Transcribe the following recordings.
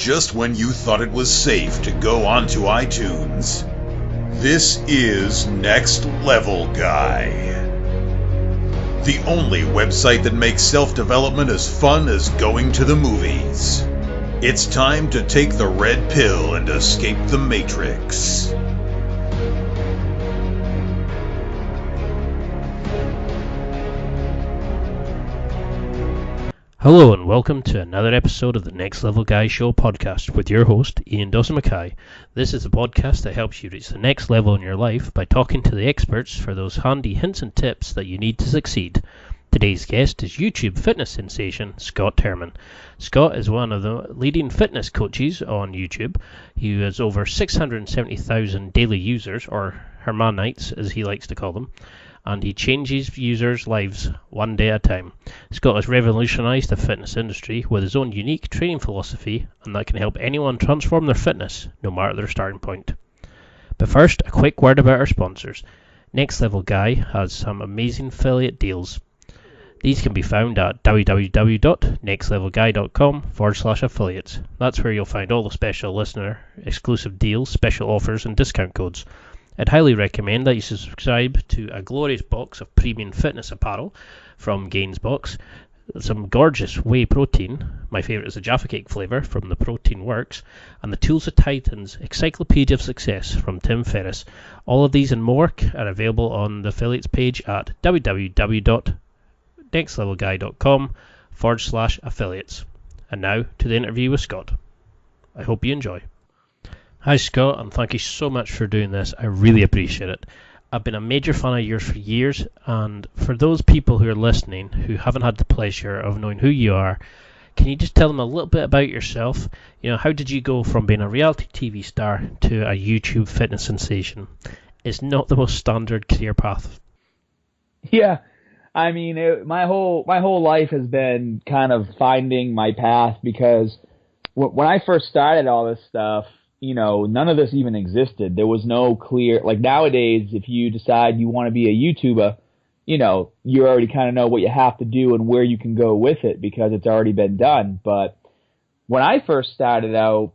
just when you thought it was safe to go onto iTunes. This is Next Level Guy, the only website that makes self-development as fun as going to the movies. It's time to take the red pill and escape the Matrix. Hello and welcome to another episode of the Next Level Guy Show podcast with your host, Ian Dawson-Mackay. This is a podcast that helps you reach the next level in your life by talking to the experts for those handy hints and tips that you need to succeed. Today's guest is YouTube fitness sensation, Scott Herman. Scott is one of the leading fitness coaches on YouTube. He has over 670,000 daily users, or Hermanites as he likes to call them, and he changes users' lives one day at a time. Scott has revolutionised the fitness industry with his own unique training philosophy, and that can help anyone transform their fitness, no matter their starting point. But first, a quick word about our sponsors. Next Level Guy has some amazing affiliate deals. These can be found at www.nextlevelguy.com/affiliates. That's where you'll find all the special listener exclusive deals, special offers, and discount codes. I'd highly recommend that you subscribe to a glorious box of premium fitness apparel from Gainsbox, some gorgeous whey protein, my favourite is the Jaffa Cake flavour from the Protein Works, and the Tools of Titans Encyclopedia of Success from Tim Ferriss. All of these and more are available on the affiliates page at www.nextlevelguy.com/affiliates. And now to the interview with Scott. I hope you enjoy. Hi Scott, and thank you so much for doing this. I really appreciate it. I've been a major fan of yours for years, and for those people who are listening who haven't had the pleasure of knowing who you are, can you just tell them a little bit about yourself? You know, how did you go from being a reality TV star to a YouTube fitness sensation? It's not the most standard career path. Yeah, I mean, my whole life has been kind of finding my path, because when I first started all this stuff, you know, none of this even existed. There was no clear, like nowadays, if you decide you want to be a YouTuber, you know, you already kind of know what you have to do and where you can go with it because it's already been done. But when I first started out,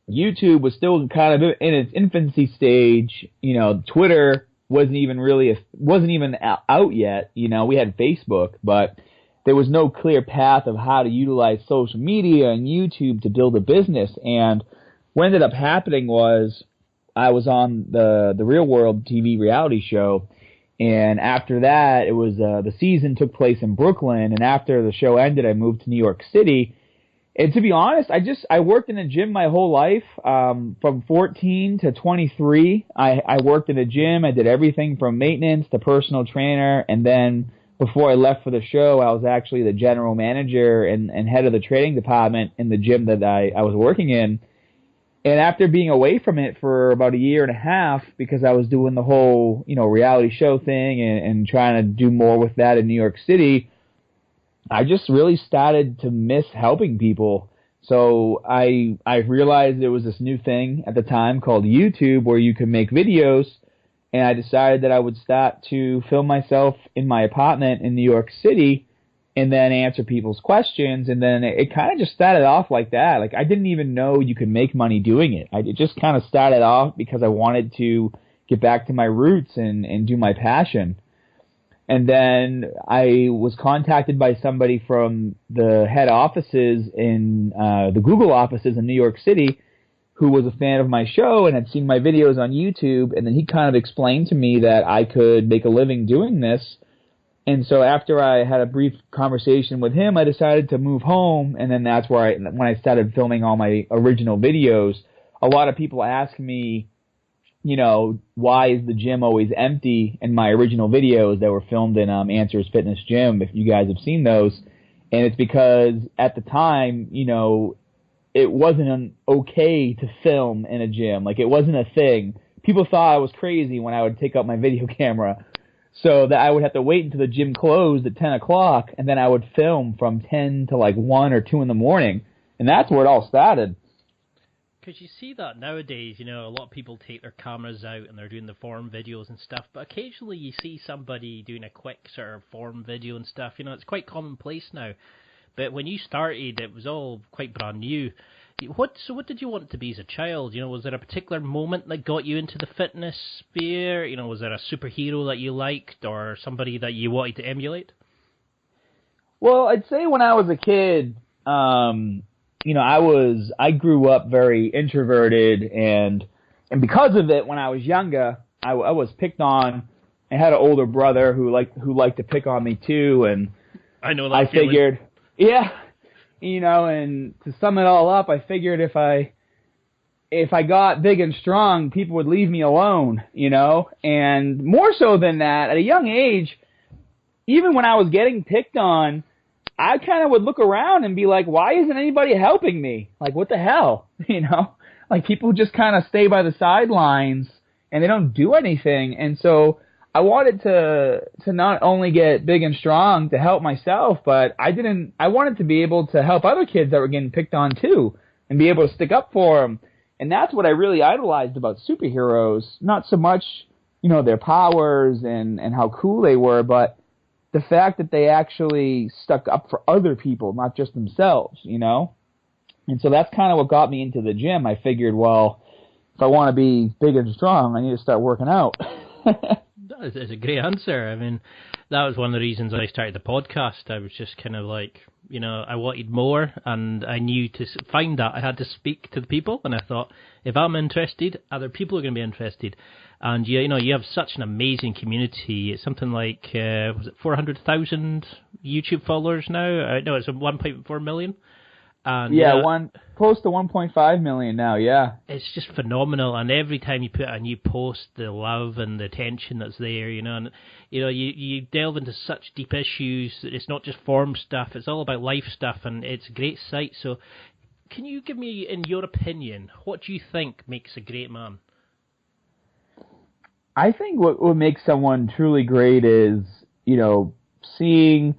YouTube was still kind of in its infancy stage. You know, Twitter wasn't even out yet. You know, we had Facebook, but there was no clear path of how to utilize social media and YouTube to build a business. And what ended up happening was I was on the Real World TV reality show, and after that, it was the season took place in Brooklyn, and after the show ended, I moved to New York City. And to be honest, I worked in a gym my whole life, from 14 to 23. I worked in a gym. I did everything from maintenance to personal trainer, and then before I left for the show, I was actually the general manager and head of the training department in the gym that I was working in. And after being away from it for about a year and a half, because I was doing the whole, you know, reality show thing and trying to do more with that in New York City, I just really started to miss helping people. So I realized there was this new thing at the time called YouTube where you could make videos, and I decided that I would start to film myself in my apartment in New York City and then answer people's questions, and then it kind of just started off like that. Like, I didn't even know you could make money doing it. It just kind of started off because I wanted to get back to my roots and do my passion. And then I was contacted by somebody from the head offices in the Google offices in New York City who was a fan of my show and had seen my videos on YouTube, and then he kind of explained to me that I could make a living doing this. And so after I had a brief conversation with him, I decided to move home, and then that's where when I started filming all my original videos. A lot of people ask me, you know, why is the gym always empty in my original videos that were filmed in Answers Fitness Gym, if you guys have seen those. And it's because at the time, you know, it wasn't okay to film in a gym. Like, it wasn't a thing. People thought I was crazy when I would take out my video camera. So that I would have to wait until the gym closed at 10 o'clock, and then I would film from 10 to like 1 or 2 in the morning. And that's where it all started. Because you see that nowadays, you know, a lot of people take their cameras out and they're doing the form videos and stuff, but occasionally you see somebody doing a quick sort of form video and stuff. You know, it's quite commonplace now. But when you started, it was all quite brand new. what did you want to be as a child? Was there a particular moment that got you into the fitness sphere? Was there a superhero that you liked or somebody that you wanted to emulate? Well, I'd say when I was a kid, I grew up very introverted, and because of it, when I was younger, I was picked on. I had an older brother who liked to pick on me too, and I know that I feeling. figured, yeah, and to sum it all up, I figured if I got big and strong, people would leave me alone, and more so than that, at a young age, even when I was getting picked on, I kind of would look around and be like, why isn't anybody helping me? Like, what the hell? Like people just kind of stay by the sidelines and they don't do anything. And so I wanted to not only get big and strong to help myself, but I wanted to be able to help other kids that were getting picked on too and be able to stick up for them. And that's what I really idolized about superheroes. Not so much, their powers and how cool they were, but the fact that they actually stuck up for other people, not just themselves, And so that's kind of what got me into the gym. I figured, well, if I want to be big and strong, I need to start working out. That's a great answer. I mean, that was one of the reasons I started the podcast. I was just kind of like, I wanted more, and I knew to find that I had to speak to the people, and I thought, if I'm interested, other people are going to be interested. And, you have such an amazing community. It's something like, was it 400,000 YouTube followers now? No, it's 1.4 million. And, close to 1.5 million now, yeah. It's just phenomenal, and every time you put a new post, the love and the attention that's there, and you delve into such deep issues. It's not just form stuff; it's all about life stuff, and it's a great site. So, can you give me, in your opinion, what do you think makes a great man? I think what makes someone truly great is, seeing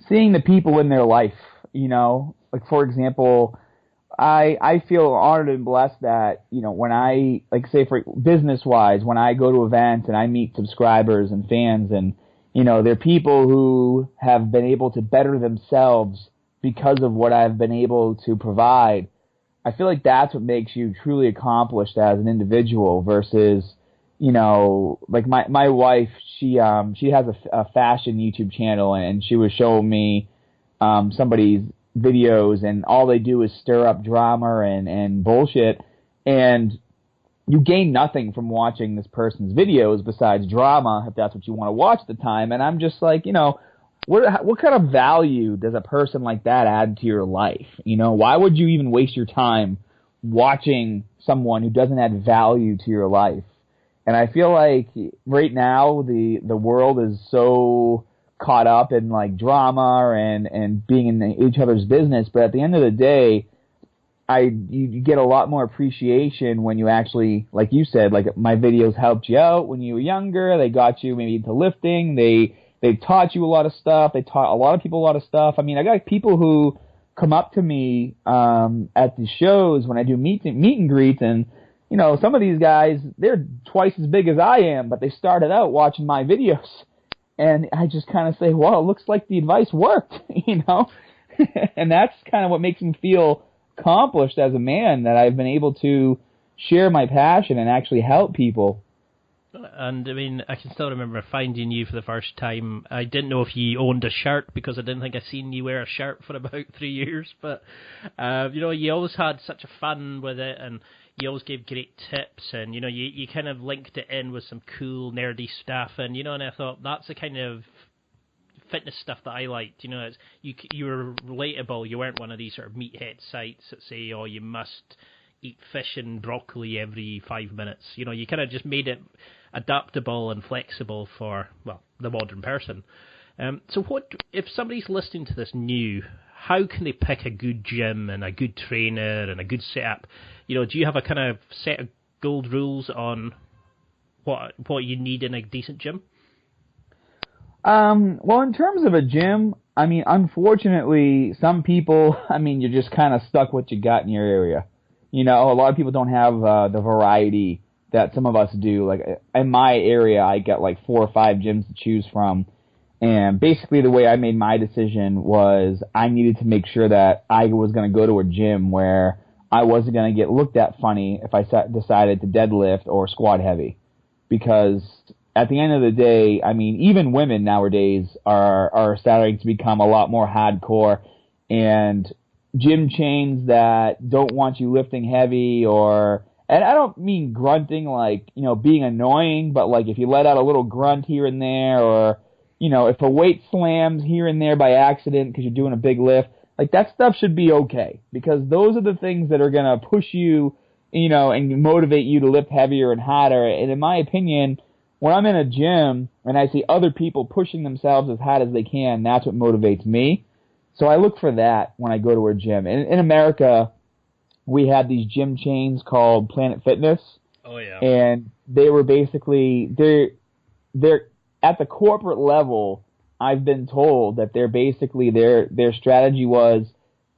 the people in their life, Like, for example, I feel honored and blessed that, when I, like, say, for business-wise, when I go to events and I meet subscribers and fans and, they're people who have been able to better themselves because of what I've been able to provide, I feel like that's what makes you truly accomplished as an individual versus, like my wife, she has a fashion YouTube channel, and she was showing me somebody's videos, and all they do is stir up drama and bullshit, and you gain nothing from watching this person's videos besides drama, if that's what you want to watch at the time. And I'm just like, what kind of value does a person like that add to your life? Why would you even waste your time watching someone who doesn't add value to your life? And I feel like right now the world is so caught up in like drama and being in each other's business, but at the end of the day, you get a lot more appreciation when you actually, like you said, like my videos helped you out when you were younger. They got you maybe into lifting. They taught you a lot of stuff. They taught a lot of people a lot of stuff. I mean, I got people who come up to me at the shows when I do meet and greets, and some of these guys, they're twice as big as I am, but they started out watching my videos. And I just kind of say, well, it looks like the advice worked, And that's kind of what makes me feel accomplished as a man, that I've been able to share my passion and actually help people. And, I mean, I can still remember finding you for the first time. I didn't know if you owned a shirt, because I didn't think I'd seen you wear a shirt for about 3 years. But, you always had such a fun with it, and you always gave great tips, and, you kind of linked it in with some cool, nerdy stuff. And, and I thought that's the kind of fitness stuff that I liked. It's, you were relatable. You weren't one of these sort of meathead sites that say, oh, you must eat fish and broccoli every 5 minutes. You kind of just made it adaptable and flexible for, well, the modern person. So what, if somebody's listening to this new, how can they pick a good gym and a good trainer and a good setup? Do you have a kind of set of gold rules on what you need in a decent gym? Well, in terms of a gym, I mean, unfortunately, some people, you're just kind of stuck what you got in your area. A lot of people don't have the variety that some of us do. Like, in my area, I get like 4 or 5 gyms to choose from. And basically the way I made my decision was I needed to make sure that I was going to go to a gym where I wasn't going to get looked at funny if I decided to deadlift or squat heavy. Because at the end of the day, I mean, even women nowadays are starting to become a lot more hardcore, and gym chains that don't want you lifting heavy, and I don't mean grunting like, being annoying, but like if you let out a little grunt here and there, or, if a weight slams here and there by accident because you're doing a big lift, like that stuff should be okay, because those are the things that are going to push you, and motivate you to lift heavier and harder. And in my opinion, when I'm in a gym and I see other people pushing themselves as hard as they can, that's what motivates me. So I look for that when I go to a gym. In America, we had these gym chains called Planet Fitness. Oh yeah. And they were basically they're at the corporate level. I've been told that they're basically their strategy was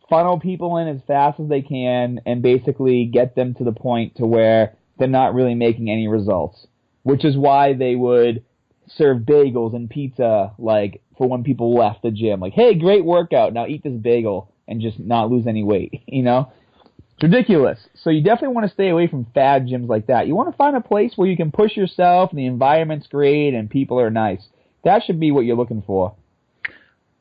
funnel people in as fast as they can and basically get them to the point to where they're not really making any results, which is why they would serve bagels and pizza, like, for when people left the gym. Like, hey, great workout, now eat this bagel and just not lose any weight, It's ridiculous. So you definitely want to stay away from fad gyms like that. You want to find a place where you can push yourself and the environment's great and people are nice. That should be what you're looking for.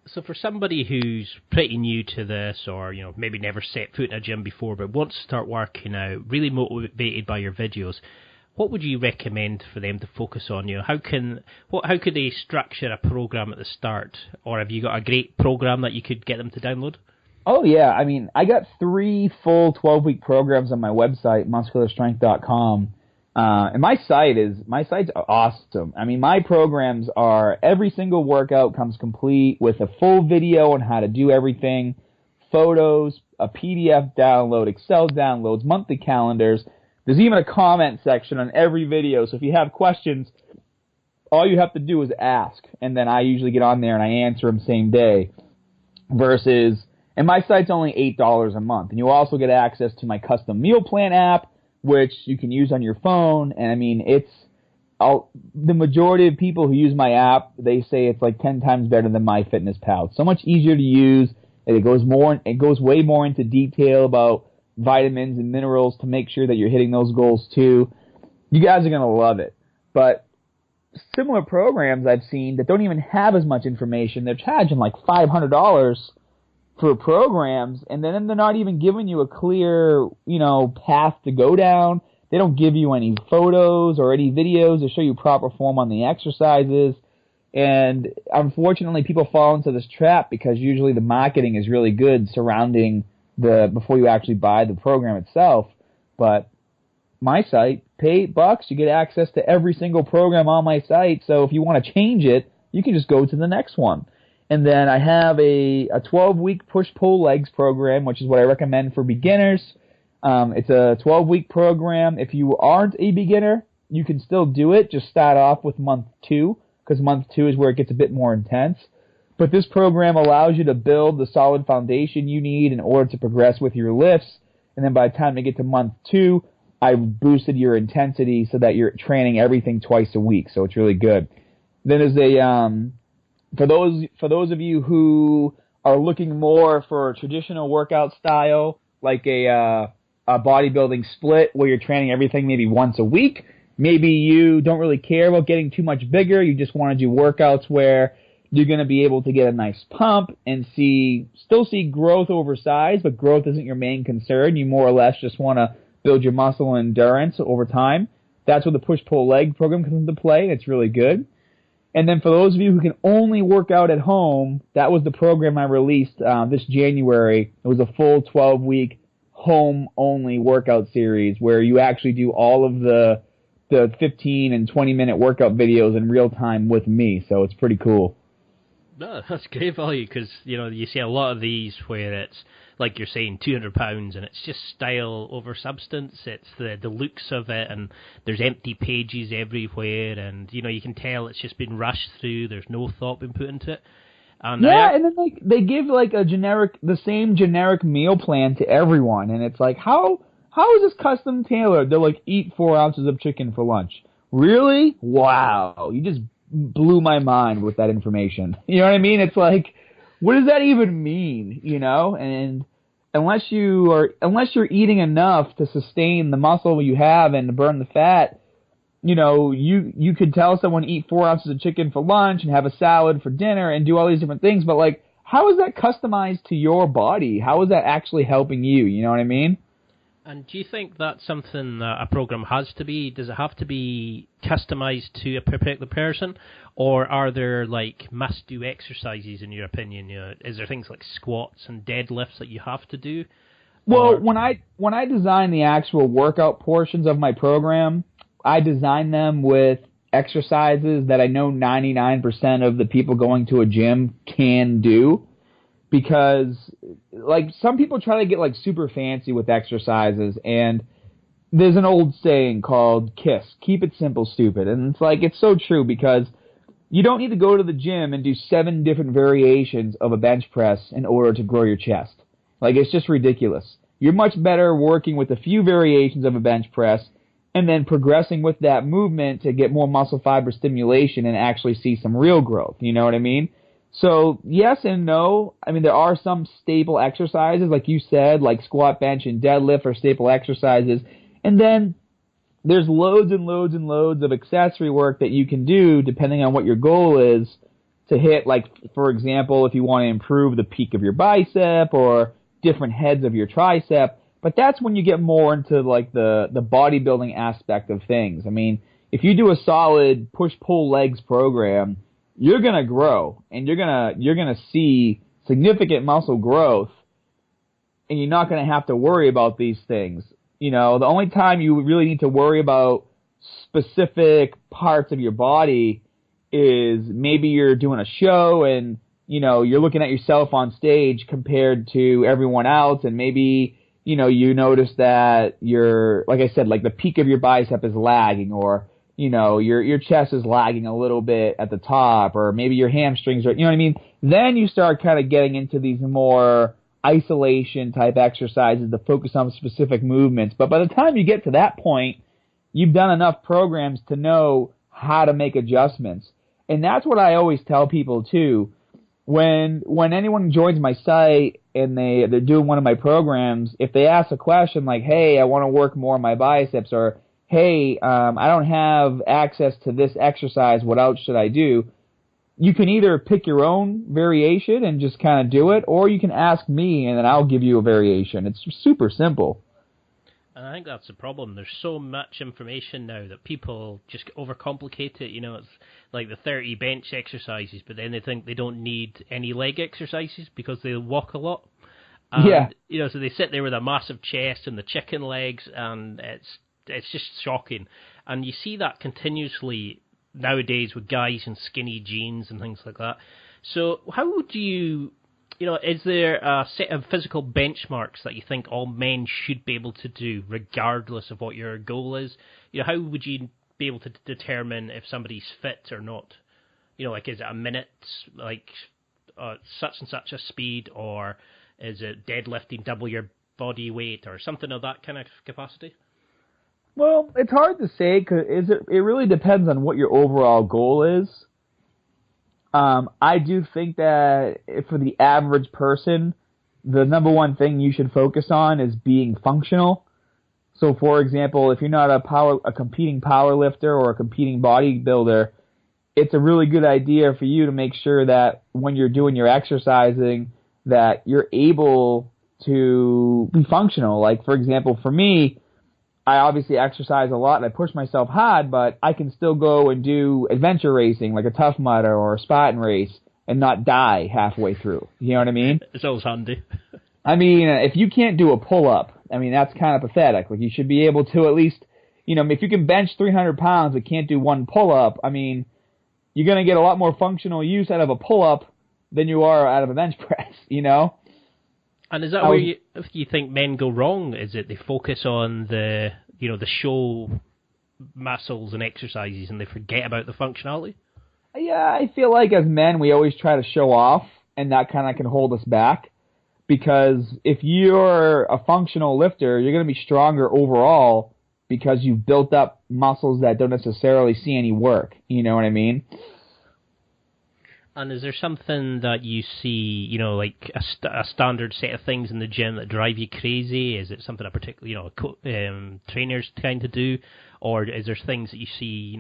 So for somebody who's pretty new to this, or maybe never set foot in a gym before but wants to start working out, really motivated by your videos, what would you recommend for them to focus on? How could they structure a program at the start, or have you got a great program that you could get them to download? Oh yeah, I mean, I got 3 full 12-week programs on my website, muscularstrength.com. And my site's awesome. I mean, my programs are, every single workout comes complete with a full video on how to do everything, photos, a PDF download, Excel downloads, monthly calendars. There's even a comment section on every video, so if you have questions, all you have to do is ask, and then I usually get on there and I answer them same day. And my site's only $8 a month, and you also get access to my custom meal plan app, which you can use on your phone. And I mean, the majority of people who use my app, they say it's like 10 times better than MyFitnessPal. It's so much easier to use, and it goes way more into detail about vitamins and minerals to make sure that you're hitting those goals too. You guys are gonna love it. But similar programs I've seen that don't even have as much information, they're charging like $500 for programs, and then they're not even giving you a clear, path to go down. They don't give you any photos or any videos to show you proper form on the exercises. And unfortunately, people fall into this trap because usually the marketing is really good surrounding before you actually buy the program itself. But my site, pay $8, you get access to every single program on my site. So if you want to change it, you can just go to the next one. And then I have a 12-week push-pull legs program, which is what I recommend for beginners. It's a 12-week program. If you aren't a beginner, you can still do it. Just start off with month 2, because month 2 is where it gets a bit more intense. But this program allows you to build the solid foundation you need in order to progress with your lifts. And then by the time you get to month 2, I've boosted your intensity so that you're training everything twice a week. So it's really good. Then there's for those of you who are looking more for a traditional workout style, like a bodybuilding split where you're training everything maybe once a week, maybe you don't really care about getting too much bigger, you just want to do workouts where you're going to be able to get a nice pump and still see growth over size, but growth isn't your main concern. You more or less just want to build your muscle and endurance over time. That's where the push-pull leg program comes into play, and it's really good. And then for those of you who can only work out at home, that was the program I released this January. It was a full 12-week home-only workout series where you actually do all of the 15 and 20-minute workout videos in real time with me. So it's pretty cool. No, that's great value, because you see a lot of these where it's, like you're saying, £200, and it's just style over substance. It's the looks of it, and there's empty pages everywhere, and you can tell it's just been rushed through. There's no thought been put into it. And and then they give like the same generic meal plan to everyone, and it's like, how is this custom tailored? They're like, eat 4 ounces of chicken for lunch. Really? Wow, you just blew my mind with that information. You know what I mean? It's like, what does that even mean? And unless you're eating enough to sustain the muscle you have and to burn the fat, you could tell someone eat 4 ounces of chicken for lunch and have a salad for dinner and do all these different things, but like, how is that customized to your body? How is that actually helping you? You know what I mean? And do you think that's something that a program has to be? Does it have to be customized to a particular person, or are there like must-do exercises in your opinion? Is there things like squats and deadlifts that you have to do? Well, when I design the actual workout portions of my program, I design them with exercises that I know 99% of the people going to a gym can do. Because, like, some people try to get, like, super fancy with exercises, and there's an old saying called KISS, keep it simple, stupid. And it's like, it's so true, because you don't need to go to the gym and do 7 different variations of a bench press in order to grow your chest. Like, it's just ridiculous. You're much better working with a few variations of a bench press, and then progressing with that movement to get more muscle fiber stimulation and actually see some real growth. You know what I mean? So, yes and no. I mean, there are some staple exercises, like you said, like squat, bench, and deadlift are staple exercises. And then there's loads and loads and loads of accessory work that you can do depending on what your goal is to hit. Like, for example, if you want to improve the peak of your bicep or different heads of your tricep. But that's when you get more into, like, the bodybuilding aspect of things. I mean, if you do a solid push-pull legs program, you're gonna grow, and you're gonna see significant muscle growth, and you're not gonna have to worry about these things. The only time you really need to worry about specific parts of your body is maybe you're doing a show and you're looking at yourself on stage compared to everyone else, and maybe you notice that like I said, like the peak of your bicep is lagging, or your chest is lagging a little bit at the top, or maybe your hamstrings are, you know what I mean? Then you start kind of getting into these more isolation type exercises to focus on specific movements. But by the time you get to that point, you've done enough programs to know how to make adjustments. And that's what I always tell people too. When anyone joins my site and they're doing one of my programs, if they ask a question like, hey, I want to work more on my biceps, or hey, I don't have access to this exercise, what else should I do? You can either pick your own variation and just kind of do it, or you can ask me and then I'll give you a variation. It's super simple. And I think that's the problem. There's so much information now that people just overcomplicate it. It's like the 30 bench exercises, but then they think they don't need any leg exercises because they walk a lot. And, yeah. So they sit there with a massive chest and the chicken legs, and it's just shocking. And you see that continuously nowadays with guys in skinny jeans and things like that. So how would you, is there a set of physical benchmarks that you think all men should be able to do regardless of what your goal is? How would you be able to determine if somebody's fit or not? Like, is it a minute, like such and such a speed, or is it deadlifting double your body weight or something of that kind of capacity? Well, it's hard to say because it really depends on what your overall goal is. I do think that for the average person, the number one thing you should focus on is being functional. So, for example, if you're not a competing power lifter or a competing bodybuilder, it's a really good idea for you to make sure that when you're doing your exercising, that you're able to be functional. Like, for example, for me, I obviously exercise a lot and I push myself hard, but I can still go and do adventure racing like a Tough Mudder or a Spartan race and not die halfway through. You know what I mean? It's always handy. I mean, if you can't do a pull-up, I mean, that's kind of pathetic. Like, you should be able to at least, if you can bench 300 pounds but can't do one pull-up, I mean, you're going to get a lot more functional use out of a pull-up than you are out of a bench press, And is that where you think men go wrong? Is it they focus on the show muscles and exercises and they forget about the functionality? Yeah, I feel like as men we always try to show off, and that kind of can hold us back. Because if you're a functional lifter, you're going to be stronger overall because you've built up muscles that don't necessarily see any work. You know what I mean? And is there something that you see, like a standard set of things in the gym that drive you crazy? Is it something a particular, trainers tend to do? Or is there things that you see,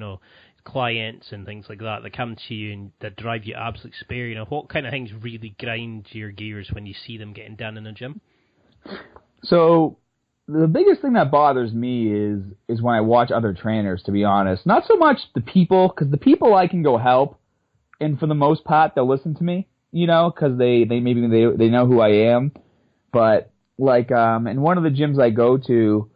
clients and things like that come to you and that drive you absolute despair? What kind of things really grind your gears when you see them getting done in the gym? So the biggest thing that bothers me is when I watch other trainers, to be honest. Not so much the people, because the people I can go help. And for the most part, they'll listen to me, because they know who I am. But like in one of the gyms I go to,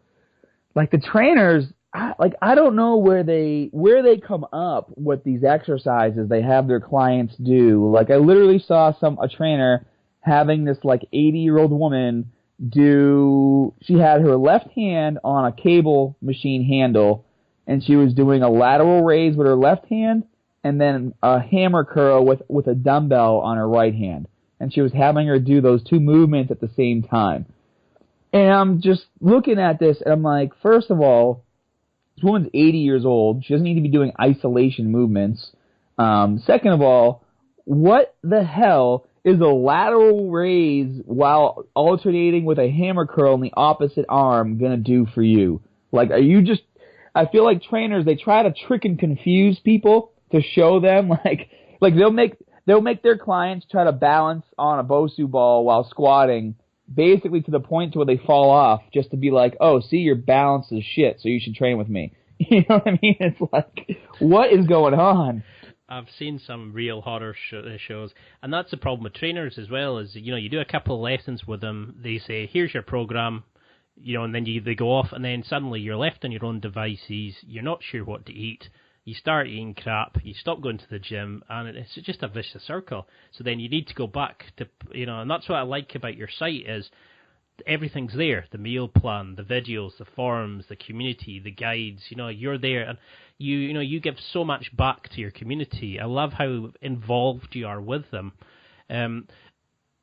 like the trainers, I don't know where they come up with these exercises they have their clients do. Like I literally saw a trainer having this like 80-year-old woman do. She had her left hand on a cable machine handle, and she was doing a lateral raise with her left hand, and then a hammer curl with a dumbbell on her right hand. And she was having her do those two movements at the same time. And I'm just looking at this, and I'm like, first of all, this woman's 80 years old. She doesn't need to be doing isolation movements. Second of all, what the hell is a lateral raise while alternating with a hammer curl in the opposite arm going to do for you? Like, I feel like trainers, they try to trick and confuse people to show them, like they'll make their clients try to balance on a Bosu ball while squatting, basically to the point to where they fall off, just to be like, oh, see, your balance is shit, so you should train with me. You know what I mean? It's like, what is going on? I've seen some real horror shows, and that's the problem with trainers as well, is, you do a couple of lessons with them, they say, here's your program, and then they go off, and then suddenly you're left on your own devices, you're not sure what to eat, you start eating crap, you stop going to the gym, and it's just a vicious circle. So then you need to go back to, and that's what I like about your site is everything's there. The meal plan, the videos, the forums, the community, the guides, you're there, and you give so much back to your community. I love how involved you are with them.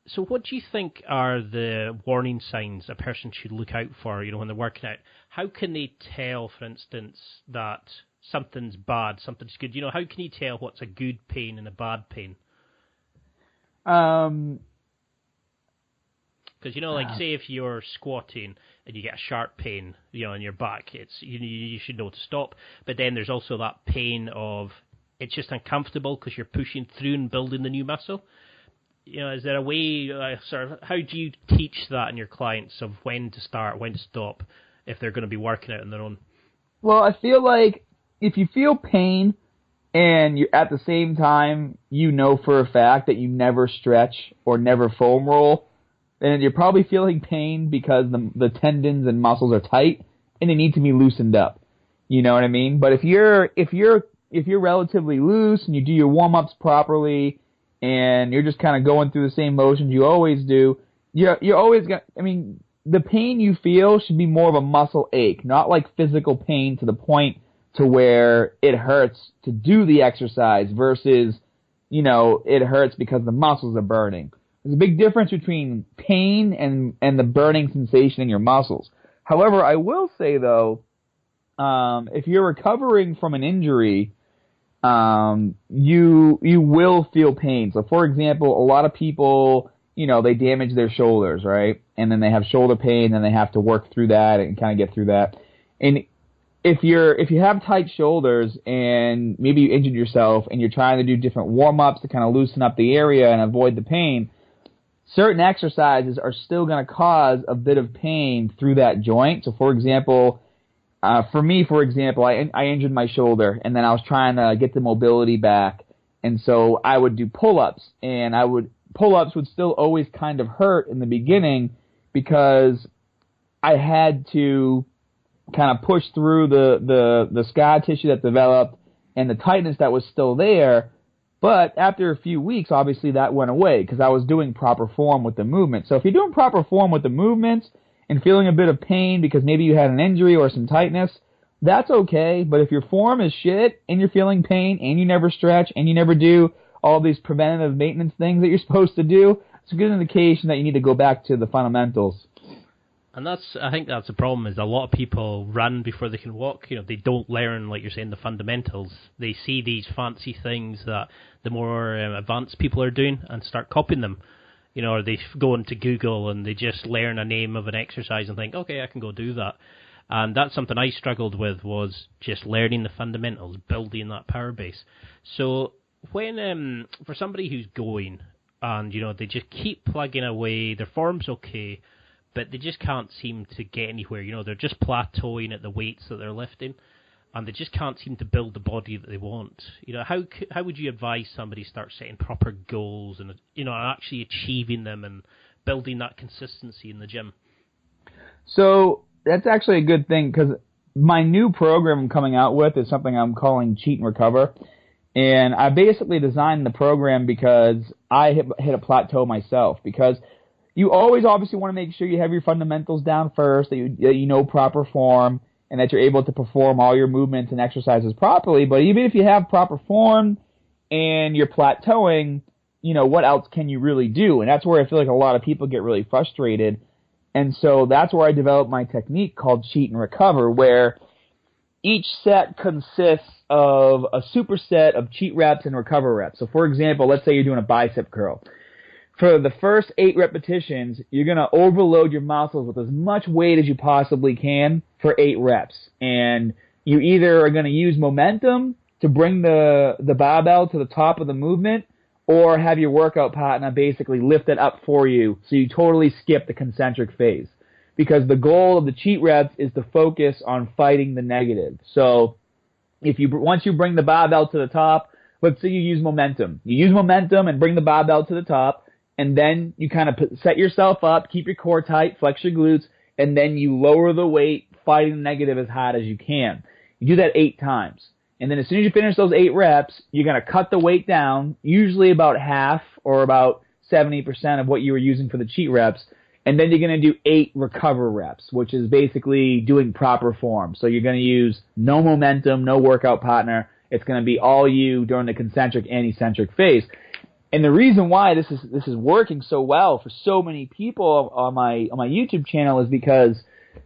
So what do you think are the warning signs a person should look out for, when they're working out? How can they tell, for instance, that something's bad, something's good? How can you tell what's a good pain and a bad pain? Because, like, say if you're squatting and you get a sharp pain, in your back, it's you should know to stop. But then there's also that pain of it's just uncomfortable because you're pushing through and building the new muscle. Is there a way, how do you teach that in your clients of when to start, when to stop, if they're going to be working out on their own? Well, I feel like if you feel pain and you at the same time for a fact that you never stretch or never foam roll, then you're probably feeling pain because the tendons and muscles are tight and they need to be loosened up. You know what I mean? But if you're relatively loose and you do your warm-ups properly and you're just kind of going through the same motions you always do, you're always going to, the pain you feel should be more of a muscle ache, not like physical pain to the point to where it hurts to do the exercise versus, it hurts because the muscles are burning. There's a big difference between pain and the burning sensation in your muscles. However, I will say, though, if you're recovering from an injury, you will feel pain. So, for example, a lot of people, they damage their shoulders, right? And then they have shoulder pain, and they have to work through that and kind of get through that. And if you have tight shoulders and maybe you injured yourself and you're trying to do different warm-ups to kind of loosen up the area and avoid the pain, certain exercises are still going to cause a bit of pain through that joint. So, for example, I injured my shoulder, and then I was trying to get the mobility back, and so I would do pull-ups, and pull-ups would still always kind of hurt in the beginning because I had to kind of push through the scar tissue that developed and the tightness that was still there. But after a few weeks, obviously that went away because I was doing proper form with the movement. So if you're doing proper form with the movements and feeling a bit of pain because maybe you had an injury or some tightness, that's okay. But if your form is shit and you're feeling pain and you never stretch and you never do all these preventative maintenance things that you're supposed to do, it's a good indication that you need to go back to the fundamentals. And I think that's the problem, is a lot of people run before they can walk. They don't learn, like you're saying, the fundamentals. They see these fancy things that the more advanced people are doing and start copying them. Or they go into Google and they just learn a name of an exercise and think, okay, I can go do that. And that's something I struggled with, was just learning the fundamentals, building that power base. So when, for somebody who's going and, they just keep plugging away, their form's okay, but they just can't seem to get anywhere. They're just plateauing at the weights that they're lifting, and they just can't seem to build the body that they want. How would you advise somebody start setting proper goals and actually achieving them and building that consistency in the gym? So that's actually a good thing, because my new program I'm coming out with is something I'm calling Cheat and Recover. And I basically designed the program because I hit a plateau myself, because you always obviously want to make sure you have your fundamentals down first, that you know proper form, and that you're able to perform all your movements and exercises properly. But even if you have proper form and you're plateauing, what else can you really do? And that's where I feel like a lot of people get really frustrated. And so that's where I developed my technique called Cheat and Recover, where each set consists of a superset of cheat reps and recover reps. So for example, let's say you're doing a bicep curl. For the first 8 repetitions, you're going to overload your muscles with as much weight as you possibly can for 8 reps. And you either are going to use momentum to bring the barbell to the top of the movement, or have your workout partner basically lift it up for you so you totally skip the concentric phase. Because the goal of the cheat reps is to focus on fighting the negative. So once you bring the barbell to the top, let's say you use momentum. You use momentum and bring the barbell to the top, and then you kind of set yourself up, keep your core tight, flex your glutes, and then you lower the weight, fighting the negative as hard as you can. You do that 8 times. And then as soon as you finish those 8 reps, you're going to cut the weight down, usually about half or about 70% of what you were using for the cheat reps. And then you're going to do 8 recover reps, which is basically doing proper form. So you're going to use no momentum, no workout partner. It's going to be all you during the concentric and eccentric phase. And the reason why this is working so well for so many people on my YouTube channel is because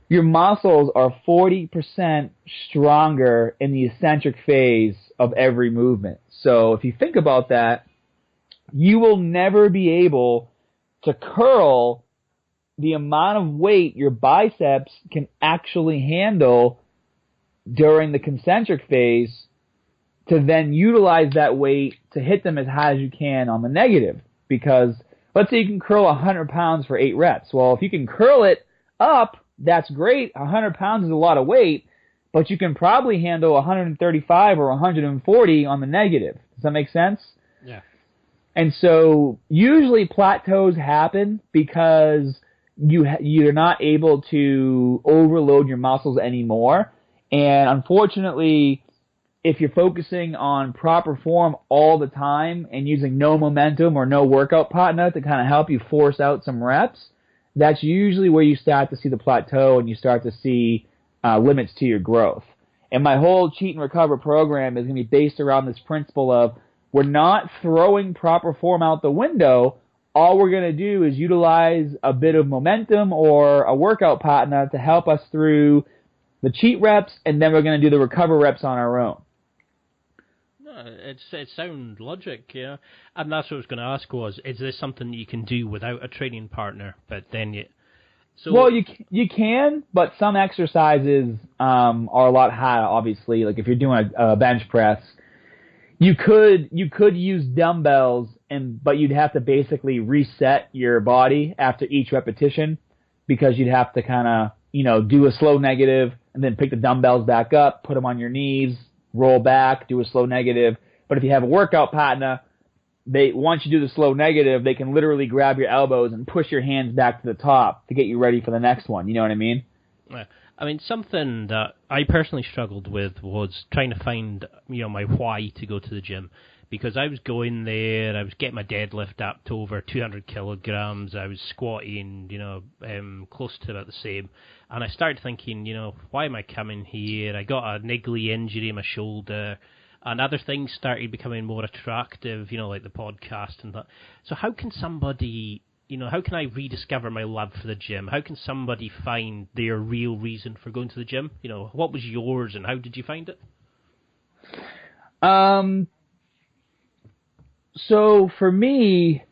your muscles are 40% stronger in the eccentric phase of every movement. So if you think about that, you will never be able to curl the amount of weight your biceps can actually handle during the concentric phase, to then utilize that weight to hit them as high as you can on the negative. Because let's say you can curl 100 pounds for 8 reps. Well, if you can curl it up, that's great. 100 pounds is a lot of weight, but you can probably handle 135 or 140 on the negative. Does that make sense? Yeah. And so usually plateaus happen because you're not able to overload your muscles anymore. And unfortunately, if you're focusing on proper form all the time and using no momentum or no workout partner to kind of help you force out some reps, that's usually where you start to see the plateau and you start to see limits to your growth. And my whole Cheat and Recover program is going to be based around this principle of we're not throwing proper form out the window. All we're going to do is utilize a bit of momentum or a workout partner to help us through the cheat reps, and then we're going to do the recover reps on our own. It's sound logic, yeah. And that's what I was going to ask was, is this something you can do without a training partner? But then well, you can, but some exercises are a lot harder, obviously. Like if you're doing a bench press, you could use dumbbells, but you'd have to basically reset your body after each repetition, because you'd have to kind of, do a slow negative and then pick the dumbbells back up, put them on your knees, roll back, do a slow negative. But if you have a workout partner, once you do the slow negative, they can literally grab your elbows and push your hands back to the top to get you ready for the next one. You know what I mean? Yeah. I mean, something that I personally struggled with was trying to find, my why to go to the gym. Because I was going there, I was getting my deadlift up to over 200 kilograms, I was squatting, close to about the same. And I started thinking, why am I coming here? I got a niggly injury in my shoulder, and other things started becoming more attractive, like the podcast and that. So how can somebody, how can I rediscover my love for the gym? How can somebody find their real reason for going to the gym? What was yours and how did you find it? So for me,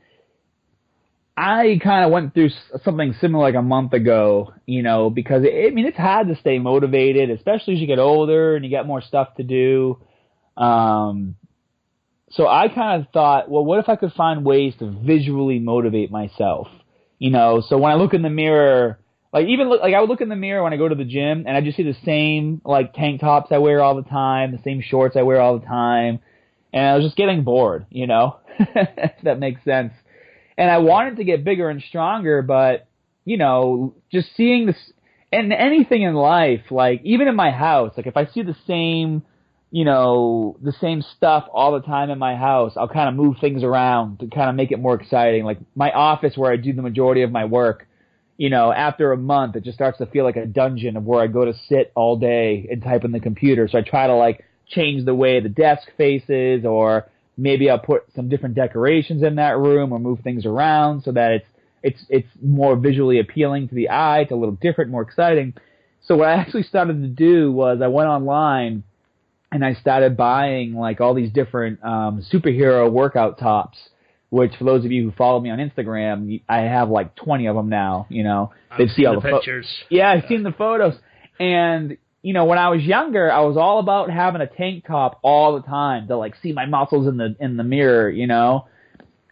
I kind of went through something similar like a month ago, because it's hard to stay motivated, especially as you get older and you get more stuff to do. So I kind of thought, well, what if I could find ways to visually motivate myself? So when I look in the mirror, I would look in the mirror when I go to the gym and I just see the same tank tops I wear all the time, the same shorts I wear all the time, and I was just getting bored, if that makes sense. And I wanted to get bigger and stronger, but just seeing this and anything in life, even in my house, if I see the same stuff all the time in my house, I'll kind of move things around to kind of make it more exciting. Like my office where I do the majority of my work, after a month, it just starts to feel like a dungeon of where I go to sit all day and type in the computer. So I try to change the way the desk faces, or maybe I'll put some different decorations in that room or move things around so that it's more visually appealing to the eye. It's a little different, more exciting. So what I actually started to do was I went online and I started buying all these different superhero workout tops, which for those of you who follow me on Instagram, I have 20 of them now. I've seen all the pictures. I've seen the photos. And when I was younger, I was all about having a tank top all the time to see my muscles in the mirror.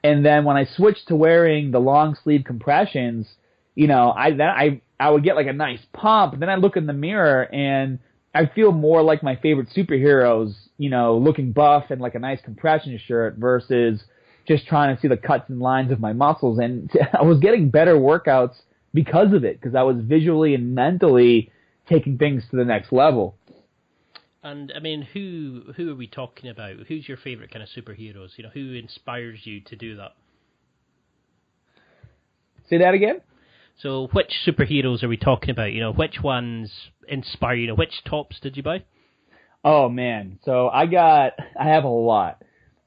And then when I switched to wearing the long sleeve compressions, I would get a nice pump. And then I look in the mirror and I feel more like my favorite superheroes, looking buff and a nice compression shirt versus just trying to see the cuts and lines of my muscles. And I was getting better workouts because of it, because I was visually and mentally taking things to the next level. And who are we talking about? Who's your favorite kind of superheroes? Who inspires you to do that? Say that again? So which superheroes are we talking about? Which ones inspire you? Which tops did you buy? Oh man, so I have a lot.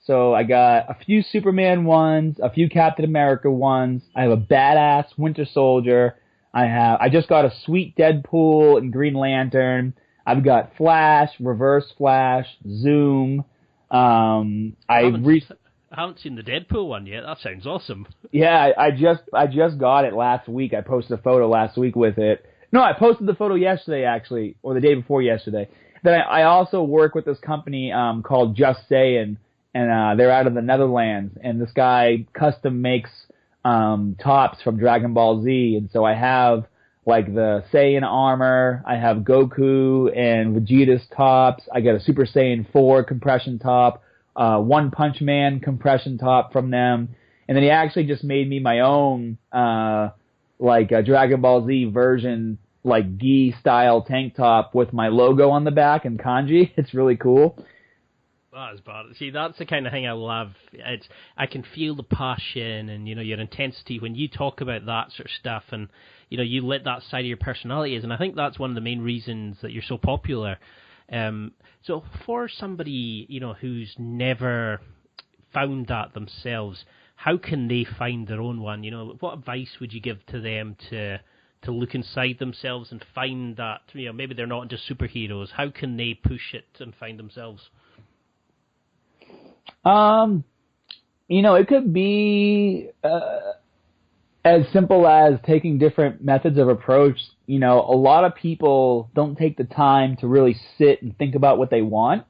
So I got a few Superman ones, a few Captain America ones. I have a badass Winter Soldier. I just got a sweet Deadpool and Green Lantern. I've got Flash, Reverse Flash, Zoom. I haven't seen the Deadpool one yet. That sounds awesome. Yeah, I just got it last week. I posted a photo last week with it. No, I posted the photo yesterday actually, or the day before yesterday. Then I also work with this company called Just Sayin', and they're out of the Netherlands. And this guy custom makes tops from Dragon Ball Z, and so I have the Saiyan armor, I have Goku and Vegeta's tops, I got a Super Saiyan 4 compression top, One Punch Man compression top from them, and then he actually just made me my own a Dragon Ball Z version gi style tank top with my logo on the back in kanji. It's really cool. That's bad. See, that's the kind of thing I love. I can feel the passion and your intensity when you talk about that sort of stuff, and you let that side of your personality is, and I think that's one of the main reasons that you're so popular. So for somebody who's never found that themselves, how can they find their own one? What advice would you give to them to look inside themselves and find that? Maybe they're not just superheroes. How can they push it and find themselves? It could be as simple as taking different methods of approach. A lot of people don't take the time to really sit and think about what they want.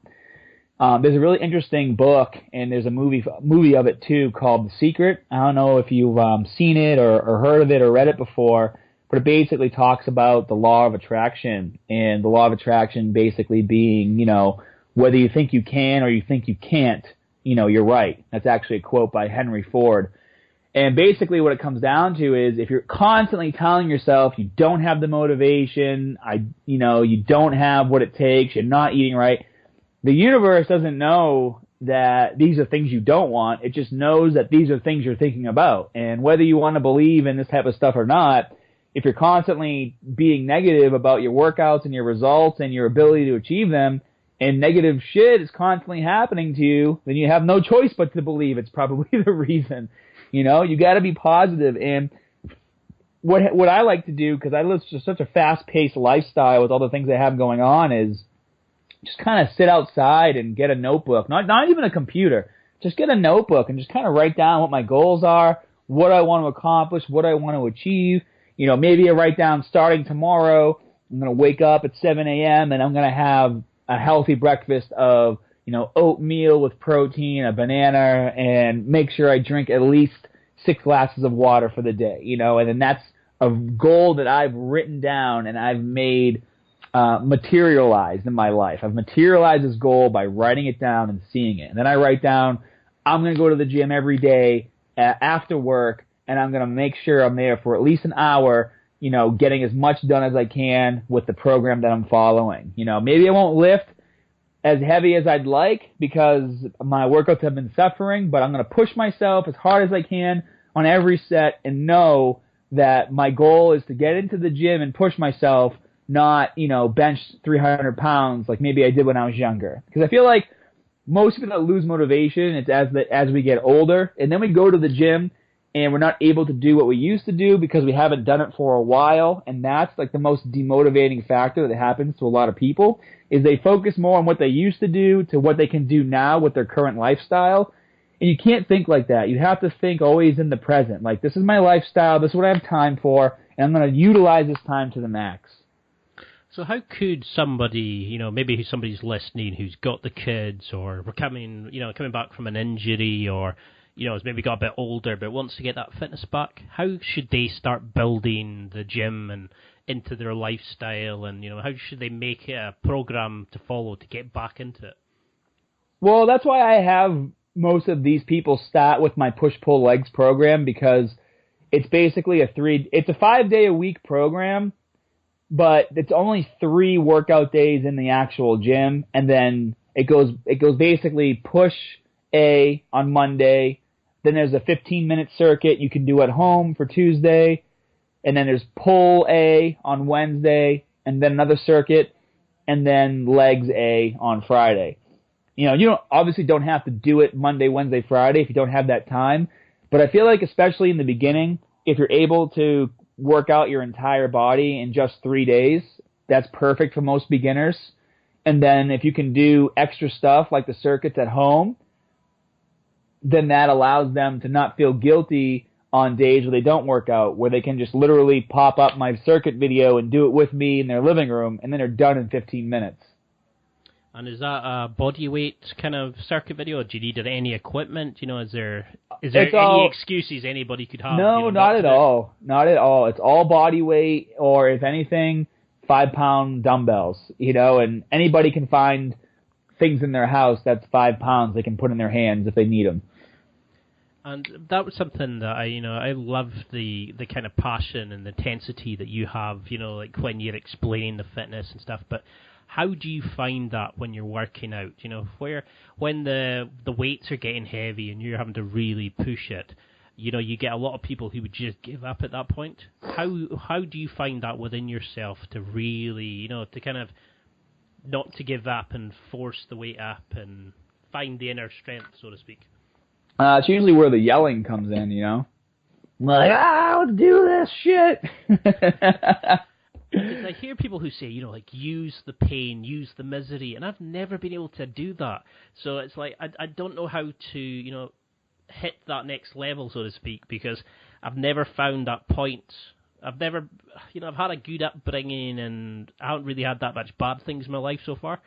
There's a really interesting book, and there's a movie of it too called The Secret. I don't know if you've seen it or heard of it or read it before, but it basically talks about the law of attraction, and the law of attraction basically being, whether you think you can or you think you can't, you're right. That's actually a quote by Henry Ford. And basically what it comes down to is if you're constantly telling yourself you don't have the motivation, you don't have what it takes, you're not eating right, the universe doesn't know that these are things you don't want. It just knows that these are things you're thinking about. And whether you want to believe in this type of stuff or not, if you're constantly being negative about your workouts and your results and your ability to achieve them, and negative shit is constantly happening to you, then you have no choice but to believe it's probably the reason. You know, you got to be positive. And what I like to do, because I live just such a fast-paced lifestyle with all the things I have going on, is just kind of sit outside and get a notebook. Not even a computer. Just get a notebook and just kind of write down what my goals are, what I want to accomplish, what I want to achieve. You know, maybe I write down starting tomorrow, I'm going to wake up at 7 a.m. and I'm going to have a healthy breakfast of, you know, oatmeal with protein, a banana, and make sure I drink at least 6 glasses of water for the day, you know, and then that's a goal that I've written down and I've made materialized in my life. I've materialized this goal by writing it down and seeing it. And then I write down, I'm going to go to the gym every day after work, and I'm going to make sure I'm there for at least an hour, you know, getting as much done as I can with the program that I'm following. You know, maybe I won't lift as heavy as I'd like because my workouts have been suffering, but I'm going to push myself as hard as I can on every set and know that my goal is to get into the gym and push myself, not, you know, bench 300 pounds like maybe I did when I was younger. Because I feel like most people that lose motivation, it's as we get older, and then we go to the gym and we're not able to do what we used to do because we haven't done it for a while, and that's like the most demotivating factor that happens to a lot of people, is they focus more on what they used to do to what they can do now with their current lifestyle. And you can't think like that. You have to think always in the present. Like, this is my lifestyle, this is what I have time for, and I'm going to utilize this time to the max. So how could somebody, you know, maybe somebody's listening who's got the kids or coming back from an injury or, you know, has maybe got a bit older but wants to get that fitness back, how should they start building the gym and into their lifestyle, and, you know, how should they make it a program to follow to get back into it? Well, that's why I have most of these people start with my push-pull legs program, because it's basically it's a 5-day-a-week program, but it's only 3 workout days in the actual gym, and then it goes basically push A on Monday, then there's a 15-minute circuit you can do at home for Tuesday, and then there's pull A on Wednesday, and then another circuit, and then legs A on Friday. You know, you obviously don't have to do it Monday, Wednesday, Friday if you don't have that time, but I feel like especially in the beginning, if you're able to work out your entire body in just 3 days, that's perfect for most beginners. And then if you can do extra stuff like the circuits at home, then that allows them to not feel guilty on days where they don't work out, where they can just literally pop up my circuit video and do it with me in their living room, and then they're done in 15 minutes. And is that a body weight kind of circuit video, or do you need any equipment? You know, is there any excuses anybody could have? No, you know, not at all. Not at all. It's all body weight, or if anything, 5-pound dumbbells. You know, and anybody can find things in their house that's 5 pounds they can put in their hands if they need them. And that was something that I love the kind of passion and the intensity that you have, you know, like when you're explaining the fitness and stuff. But how do you find that when you're working out? You know, when the weights are getting heavy and you're having to really push it, you know, you get a lot of people who would just give up at that point. How do you find that within yourself to really, you know, to kind of not to give up and force the weight up and find the inner strength, so to speak? It's usually where the yelling comes in, you know? I'm like, I'll do this shit! Because I hear people who say, you know, like, use the pain, use the misery, and I've never been able to do that. So it's like, I don't know how to, you know, hit that next level, so to speak, because I've never found that point. I've never, you know, I've had a good upbringing, and I haven't really had that much bad things in my life so far.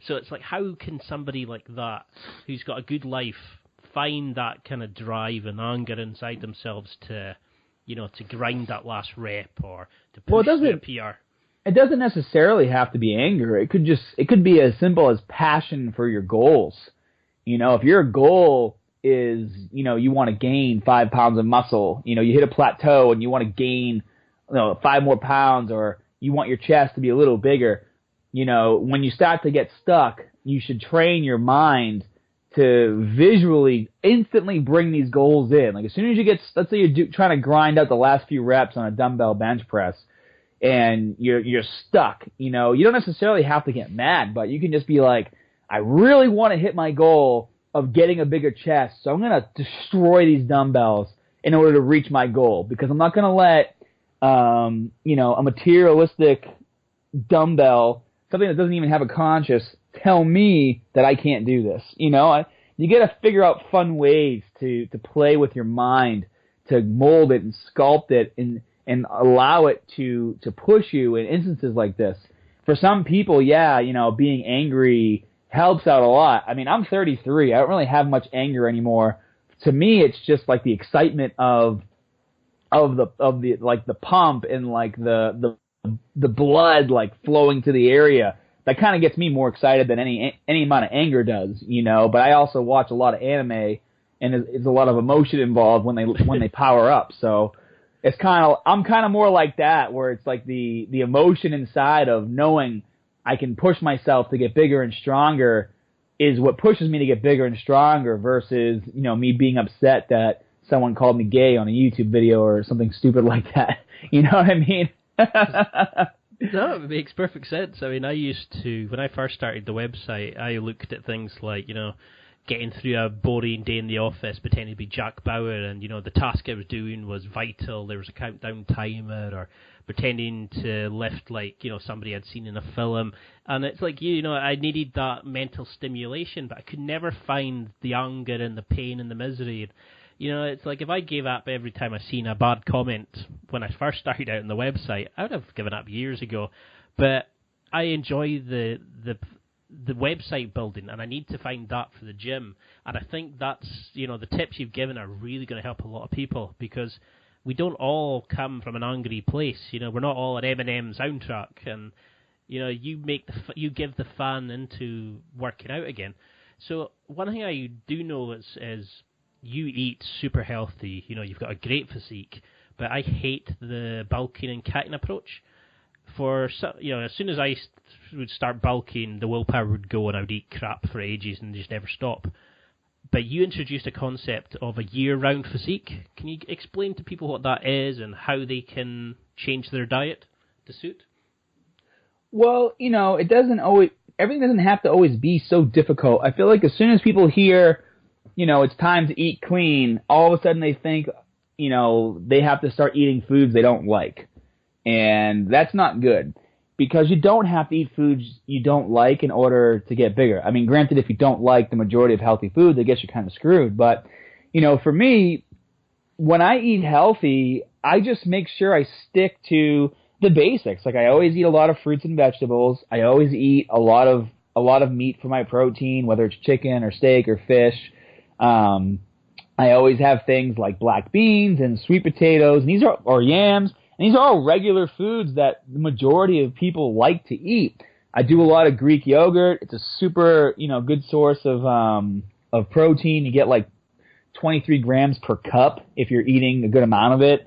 So it's like, how can somebody like that, who's got a good life, find that kind of drive and anger inside themselves to, you know, to grind that last rep or to push their PR? It doesn't necessarily have to be anger. It could be as simple as passion for your goals. You know, if your goal is, you know, you want to gain 5 pounds of muscle, you know, you hit a plateau and you want to gain, you know, 5 more pounds, or you want your chest to be a little bigger, you know, when you start to get stuck, you should train your mind to visually instantly bring these goals in. Like, as soon as you get, let's say you're trying to grind out the last few reps on a dumbbell bench press, and you're stuck, you know, you don't necessarily have to get mad, but you can just be like, I really want to hit my goal of getting a bigger chest, so I'm going to destroy these dumbbells in order to reach my goal, because I'm not going to let, a materialistic dumbbell, something that doesn't even have a conscience, tell me that I can't do this. You got to figure out fun ways to play with your mind, to mold it and sculpt it and allow it to push you in instances like this. For some people, being angry helps out a lot. I mean, I'm 33. I don't really have much anger anymore. To me, it's just like the excitement of the like the pump and like the blood like flowing to the area. That kind of gets me more excited than any amount of anger does, But I also watch a lot of anime, and there's a lot of emotion involved when they power up. So I'm kind of more like that, where it's like the emotion inside of knowing I can push myself to get bigger and stronger is what pushes me to get bigger and stronger versus, me being upset that someone called me gay on a YouTube video or something stupid like that. You know what I mean? No, it makes perfect sense. I mean, I used to, when I first started the website, I looked at things like, getting through a boring day in the office, pretending to be Jack Bauer, and, the task I was doing was vital. There was a countdown timer, or pretending to lift like, somebody I'd seen in a film. And it's like, I needed that mental stimulation, but I could never find the anger and the pain and the misery. It's like if I gave up every time I seen a bad comment when I first started out on the website, I would have given up years ago. But I enjoy the website building, and I need to find that for the gym. And I think that's, the tips you've given are really going to help a lot of people, because we don't all come from an angry place. We're not all an Eminem soundtrack, and you give the fan into working out again. So one thing I do know is you eat super healthy. You've got a great physique, but I hate the bulking and cutting approach. As soon as I would start bulking, the willpower would go, and I would eat crap for ages and just never stop. But you introduced a concept of a year-round physique. Can you explain to people what that is and how they can change their diet to suit? Well, everything doesn't have to always be so difficult. I feel like as soon as people hear, it's time to eat clean, all of a sudden they think, they have to start eating foods they don't like. And that's not good, because you don't have to eat foods you don't like in order to get bigger. I mean, granted, if you don't like the majority of healthy foods, I guess you're kind of screwed. But, for me, when I eat healthy, I just make sure I stick to the basics. Like, I always eat a lot of fruits and vegetables. I always eat a lot of meat for my protein, whether it's chicken or steak or fish. I always have things like black beans and sweet potatoes, or yams. And these are all regular foods that the majority of people like to eat. I do a lot of Greek yogurt. It's a super, good source of protein. You get like 23 grams per cup if you're eating a good amount of it.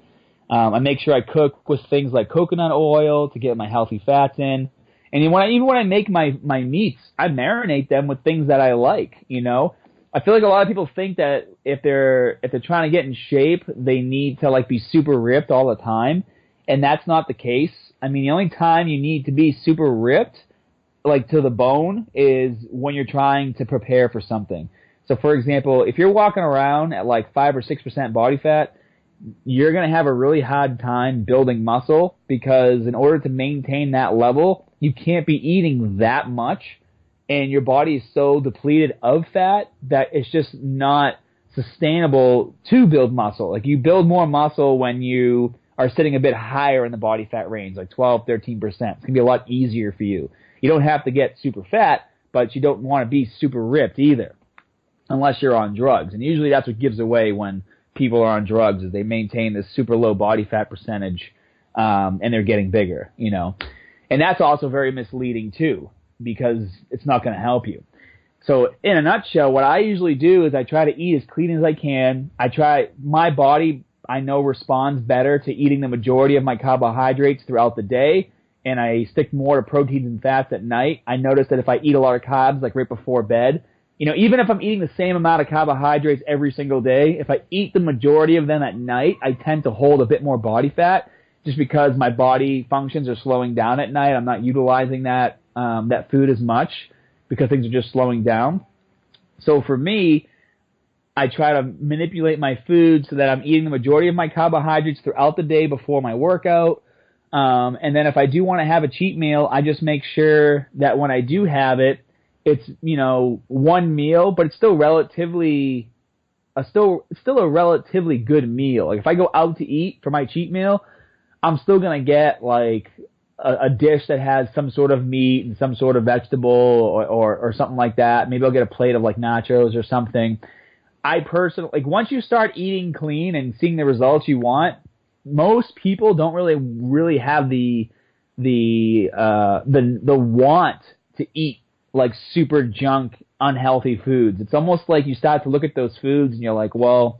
I make sure I cook with things like coconut oil to get my healthy fats in. And even when I make my meats, I marinate them with things that I like, I feel like a lot of people think that if they're trying to get in shape, they need to like be super ripped all the time. And that's not the case. I mean, the only time you need to be super ripped, like to the bone, is when you're trying to prepare for something. So, for example, if you're walking around at like 5 or 6% body fat, you're going to have a really hard time building muscle, because in order to maintain that level, you can't be eating that much, and your body is so depleted of fat that it's just not sustainable to build muscle. Like, you build more muscle when you are sitting a bit higher in the body fat range, like 12, 13%. It's going to be a lot easier for you. You don't have to get super fat, but you don't want to be super ripped either, unless you're on drugs. And usually that's what gives away when people are on drugs, is they maintain this super low body fat percentage, and they're getting bigger, And that's also very misleading too, because it's not going to help you. So in a nutshell, what I usually do is I try to eat as clean as I can. My body, I know, responds better to eating the majority of my carbohydrates throughout the day, and I stick more to proteins and fats at night. I notice that if I eat a lot of carbs, like right before bed, even if I'm eating the same amount of carbohydrates every single day, if I eat the majority of them at night, I tend to hold a bit more body fat, just because my body functions are slowing down at night. I'm not utilizing that food as much because things are just slowing down. So for me, I try to manipulate my food so that I'm eating the majority of my carbohydrates throughout the day before my workout. And then if I do want to have a cheat meal, I just make sure that when I do have it, it's, one meal, but it's still relatively still a relatively good meal. Like if I go out to eat for my cheat meal, I'm still gonna get like a dish that has some sort of meat and some sort of vegetable or something like that. Maybe I'll get a plate of like nachos or something. I personally, like, once you start eating clean and seeing the results you want, most people don't really have the want to eat like super junk, unhealthy foods. It's almost like you start to look at those foods and you're like, well,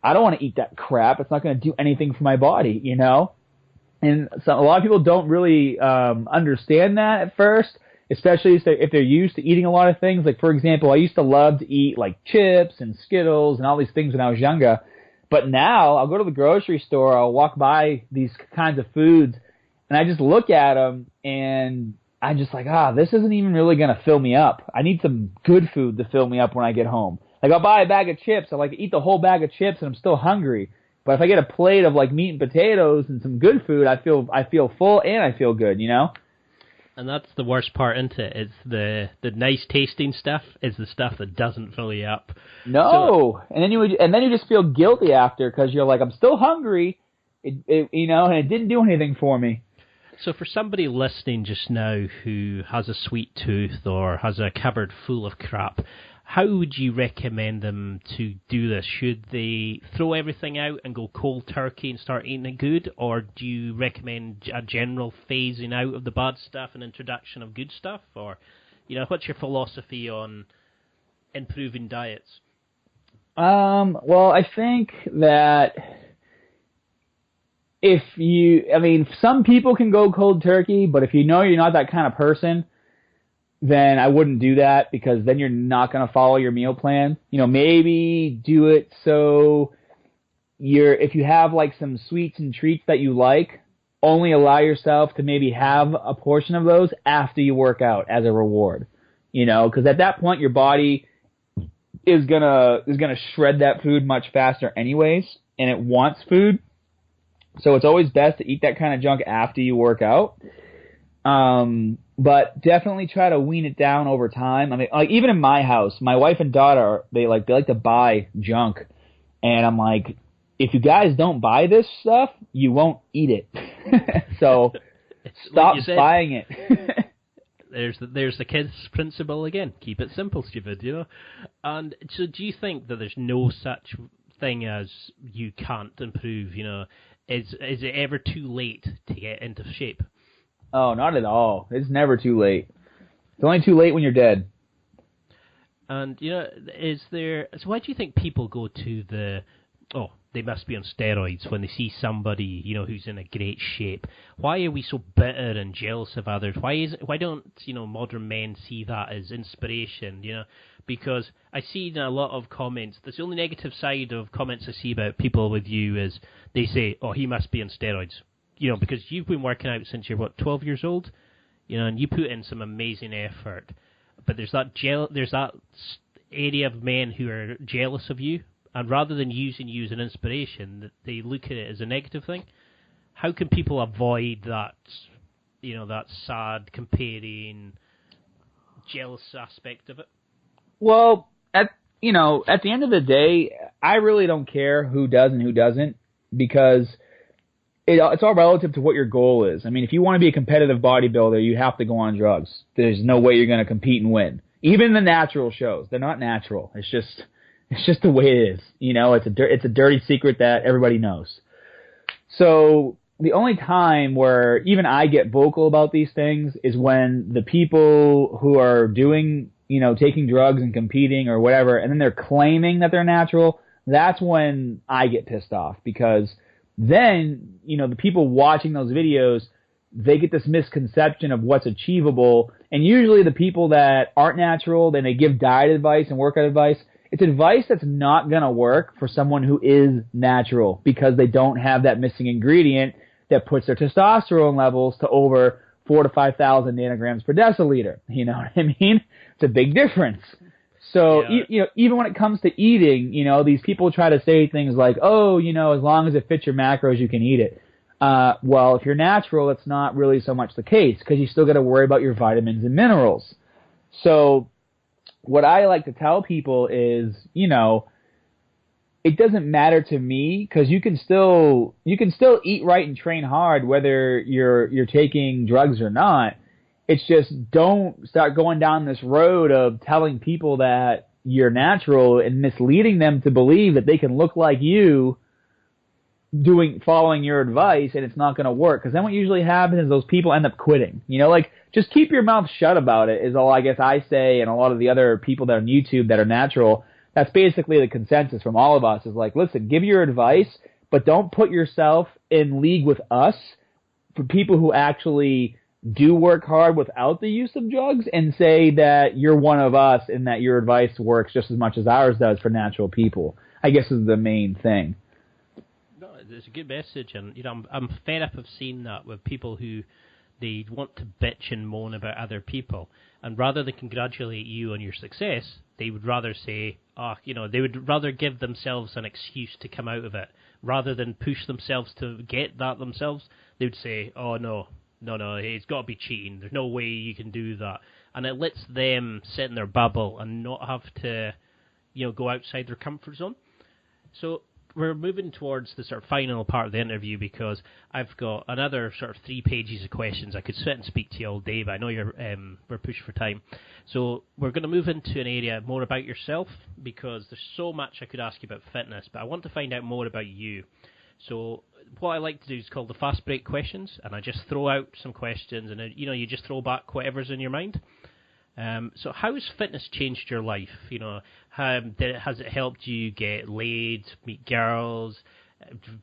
I don't want to eat that crap. It's not going to do anything for my body, And so a lot of people don't really understand that at first, especially if they're used to eating a lot of things. Like, for example, I used to love to eat like chips and Skittles and all these things when I was younger. But now I'll go to the grocery store, I'll walk by these kinds of foods, and I just look at them and I'm just like, this isn't even really going to fill me up. I need some good food to fill me up when I get home. Like, I'll buy a bag of chips. I like to eat the whole bag of chips and I'm still hungry. But if I get a plate of like meat and potatoes and some good food, I feel full and I feel good, And that's the worst part, isn't it? It's the nice tasting stuff is the stuff that doesn't fill you up. No, and then you just feel guilty after because you're like, I'm still hungry, and it didn't do anything for me. So for somebody listening just now who has a sweet tooth or has a cupboard full of crap, how would you recommend them to do this? Should they throw everything out and go cold turkey and start eating it good? Or do you recommend a general phasing out of the bad stuff and introduction of good stuff? Or, what's your philosophy on improving diets? Well, I think that some people can go cold turkey, but if you're not that kind of person, then I wouldn't do that because then you're not going to follow your meal plan. Maybe do it so if you have like some sweets and treats that you like, only allow yourself to maybe have a portion of those after you work out as a reward. Because at that point your body is gonna shred that food much faster anyways, and it wants food. So it's always best to eat that kind of junk after you work out. But definitely try to wean it down over time. I mean, like even in my house, my wife and daughter, they like to buy junk. And I'm like, if you guys don't buy this stuff, you won't eat it. So stop buying it. There's the kids' principle again. Keep it simple, stupid, And so do you think that there's no such thing as you can't improve, Is it ever too late to get into shape? Oh, not at all. It's never too late. It's only too late when you're dead. And, so why do you think people go to they must be on steroids when they see somebody, who's in a great shape? Why are we so bitter and jealous of others? Why don't, modern men see that as inspiration, Because I see in a lot of comments, that's the only negative side of comments I see about people with you is they say, he must be on steroids. Because you've been working out since you're, 12 years old? And you put in some amazing effort. But there's that area of men who are jealous of you, and rather than using you as an inspiration, they look at it as a negative thing. How can people avoid that, that sad, comparing, jealous aspect of it? Well, at the end of the day, I really don't care who does and who doesn't, because it's all relative to what your goal is. I mean, if you want to be a competitive bodybuilder, you have to go on drugs. There's no way you're going to compete and win. Even the natural shows, they're not natural. It's just the way it is. It's a dirty secret that everybody knows. So the only time where even I get vocal about these things is when the people who are doing, taking drugs and competing or whatever, and then they're claiming that they're natural. That's when I get pissed off, because then, the people watching those videos, they get this misconception of what's achievable. And usually the people that aren't natural, then they give diet advice and workout advice. It's advice that's not going to work for someone who is natural, because they don't have that missing ingredient that puts their testosterone levels to over 4,000 to 5,000 nanograms per deciliter. You know what I mean? It's a big difference. So, Yeah. even when it comes to eating, these people try to say things like, oh, as long as it fits your macros, you can eat it. Well, if you're natural, it's not really so much the case because you still got to worry about your vitamins and minerals. So what I like to tell people is, it doesn't matter to me because you can still eat right and train hard whether you're taking drugs or not. It's just don't start going down this road of telling people that you're natural and misleading them to believe that they can look like you following your advice, and it's not going to work. Because then what usually happens is those people end up quitting. Just keep your mouth shut about it is all I guess I say, and a lot of the other people that are on YouTube that are natural. That's basically the consensus from all of us is like, listen, give your advice, but don't put yourself in league with us for people who actually do work hard without the use of drugs and say that you're one of us and that your advice works just as much as ours does for natural people. I guess is the main thing. No, it's a good message, and I'm fed up of seeing that with people who they want to bitch and moan about other people, and rather than congratulate you on your success, they would rather say, they would rather give themselves an excuse to come out of it rather than push themselves to get that themselves. They would say, oh no, it's got to be cheating. There's no way you can do that, and it lets them sit in their bubble and not have to, go outside their comfort zone. So we're moving towards the sort of final part of the interview because I've got another sort of 3 pages of questions. I could sit and speak to you all day, but I know we're pushed for time. So we're going to move into an area more about yourself because there's so much I could ask you about fitness, but I want to find out more about you. So what I like to do is called the fast break questions, and I just throw out some questions, and you just throw back whatever's in your mind. So how has fitness changed your life? Has it helped you get laid, meet girls,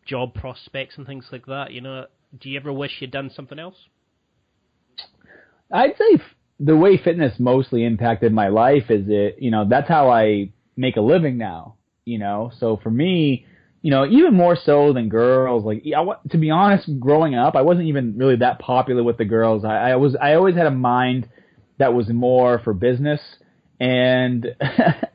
job prospects and things like that? Do you ever wish you'd done something else? I'd say the way fitness mostly impacted my life is that's how I make a living now, So for me, even more so than girls, to be honest, growing up, I wasn't even really that popular with the girls. I always had a mind that was more for business, and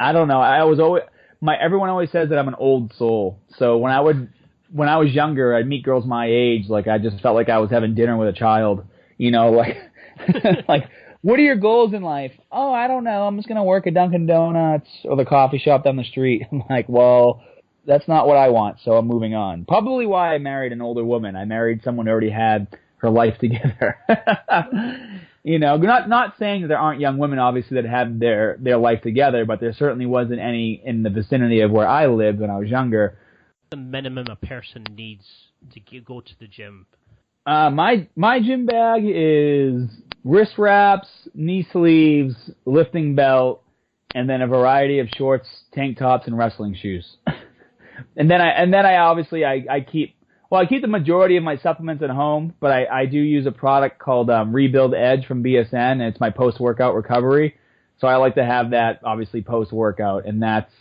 I don't know. Everyone always says that I'm an old soul. So when I was younger, I'd meet girls my age, I just felt like I was having dinner with a child, like, what are your goals in life? Oh, I don't know. I'm just gonna work at Dunkin' Donuts or the coffee shop down the street. I'm like, well, that's not what I want, so I'm moving on. Probably why I married an older woman. I married someone who already had her life together. Not saying that there aren't young women, obviously, that have their life together, but there certainly wasn't any in the vicinity of where I lived when I was younger. The minimum a person needs to go to the gym? My gym bag is wrist wraps, knee sleeves, lifting belt, and then a variety of shorts, tank tops, and wrestling shoes. and then I obviously keep the majority of my supplements at home, but I do use a product called Rebuild Edge from BSN, and it's my post-workout recovery. So I like to have that, obviously, post-workout, and that's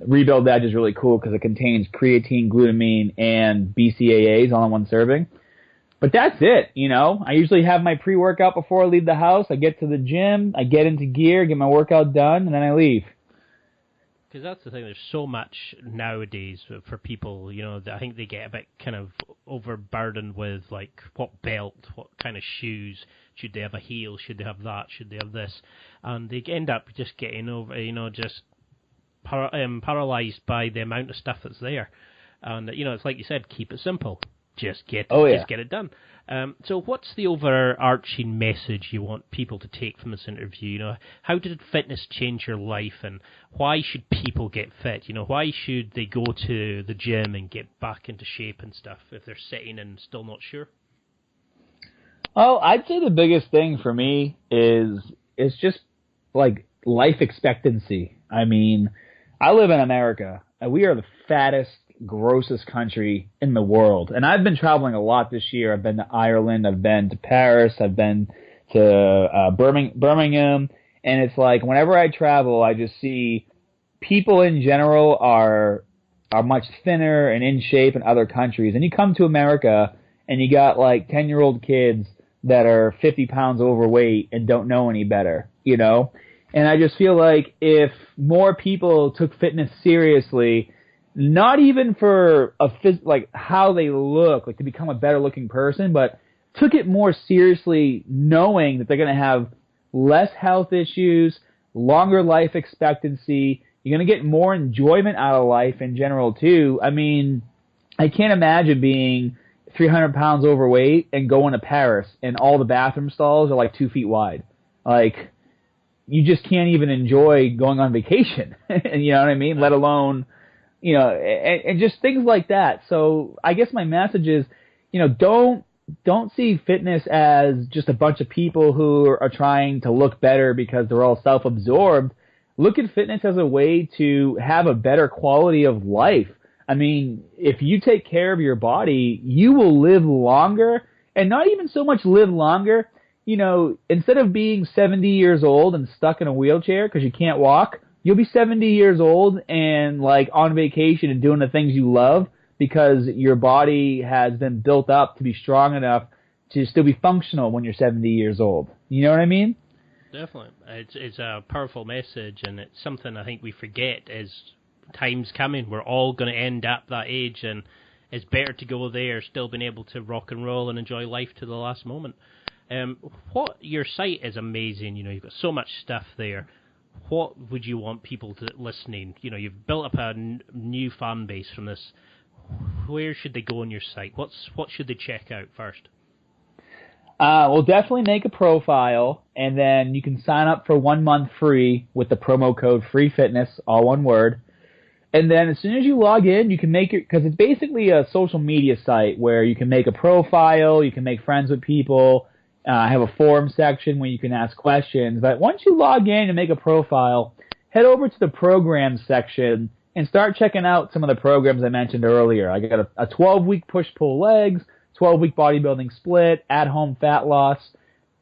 Rebuild Edge is really cool because it contains creatine, glutamine, and BCAAs all in one serving. But that's it, I usually have my pre-workout before I leave the house. I get to the gym, I get into gear, get my workout done, and then I leave. Because that's the thing, there's so much nowadays for people, that I think they get a bit kind of overburdened with, what belt, what kind of shoes, should they have a heel, should they have that, should they have this, and they end up just getting over, just paralyzed by the amount of stuff that's there. And, it's like you said, keep it simple. Just get it done. So what's the overarching message you want people to take from this interview? How did fitness change your life, and why should people get fit? Why should they go to the gym and get back into shape and stuff if they're sitting and still not sure? Oh, I'd say the biggest thing for me is just life expectancy. I mean, I live in America, and we are the fattest, grossest country in the world. And I've been traveling a lot this year. I've been to Ireland, I've been to Paris, I've been to Birmingham, and it's like whenever I travel, I just see people in general are much thinner and in shape in other countries. And you come to America, and you got 10-year-old kids that are 50 pounds overweight and don't know any better, And I just feel like if more people took fitness seriously, not even for like how they look, like to become a better looking person, but took it more seriously, knowing that they're going to have less health issues, longer life expectancy. You're going to get more enjoyment out of life in general too. I mean, I can't imagine being 300 pounds overweight and going to Paris and all the bathroom stalls are like 2 feet wide. Like, you just can't even enjoy going on vacation. You know what I mean? Let alone, you know, and just things like that. So I guess my message is, you know, don't see fitness as just a bunch of people who are trying to look better because they're all self-absorbed. Look at fitness as a way to have a better quality of life. I mean, if you take care of your body, you will live longer, and not even so much live longer. You know, instead of being 70 years old and stuck in a wheelchair because you can't walk, you'll be 70 years old and like on vacation and doing the things you love because your body has been built up to be strong enough to still be functional when you're 70 years old. You know what I mean? Definitely. It's a powerful message, and it's something I think we forget as time's coming. We're all going to end up that age, and it's better to go there, still being able to rock and roll and enjoy life to the last moment. Your site is amazing. You know, you've got so much stuff there. What would you want people to listening? You know, you've built up a new fan base from this. Where should they go on your site? What should they check out first? Well, definitely make a profile, and then you can sign up for 1 month free with the promo code FREEFITNESS, all one word. And then as soon as you log in, you can make it, because it's basically a social media site where you can make a profile, you can make friends with people, have a forum section where you can ask questions. But once you log in and make a profile, head over to the programs section and start checking out some of the programs I mentioned earlier. I got a 12-week push-pull legs, 12-week bodybuilding split, at-home fat loss,